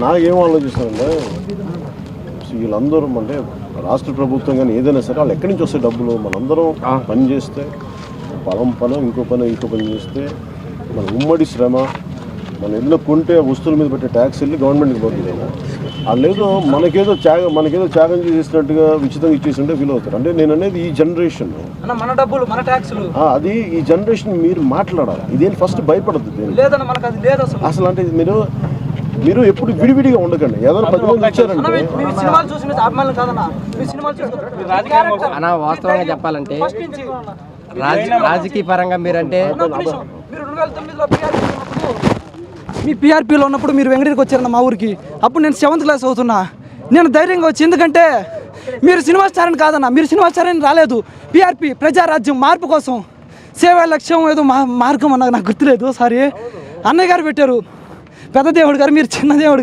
నాకేం ఆలోచిస్తానంటే వీళ్ళందరూ అంటే రాష్ట్ర ప్రభుత్వం కానీ ఏదైనా సరే వాళ్ళు ఎక్కడి నుంచి వస్తాయి డబ్బులు? మనందరం పని చేస్తే పని ఇంకో పని చేస్తే మన ఉమ్మడి శ్రమ మన ఇల్లు కొంటే వస్తువుల మీద పెట్టే ట్యాక్స్ వెళ్ళి గవర్నమెంట్కి పోతుంది కదా. వాళ్ళేదో మనకేదో త్యాగం చేసినట్టుగా ఉచితంగా ఇచ్చేసింటే ఫీల్ అవుతారు. అంటే నేను అనేది ఈ జనరేషన్ అది ఈ జనరేషన్ మీరు మాట్లాడాలి. ఇదేంటి ఫస్ట్ భయపడద్దు అసలు. అంటే మీరు ఎప్పుడు విడివిడిగా ఉండకండి. ఏదైనా 10 మంది వచ్చారంటే వాస్తవంగా చెప్పాలంటే రాజకీయ పరంగా మీరంటే మీ పీఆర్పీలో ఉన్నప్పుడు మీరు వెంకటగిరికి వచ్చారన్న మా ఊరికి. అప్పుడు నేను 7th క్లాస్ అవుతున్నా. నేను ధైర్యంగా వచ్చి, ఎందుకంటే మీరు సినిమా స్టార్ అని కాదన్న, మీరు సినిమా స్టార్ అని రాలేదు. పీఆర్పీ ప్రజారాజ్యం మార్పు కోసం సేవా లక్ష్యం ఏదో మార్గం అన్న నాకు గుర్తులేదు. సారీ అన్నయ్య గారు పెట్టారు, పెద్ద దేవుడు గారు, మీరు చిన్న దేవుడు గారు.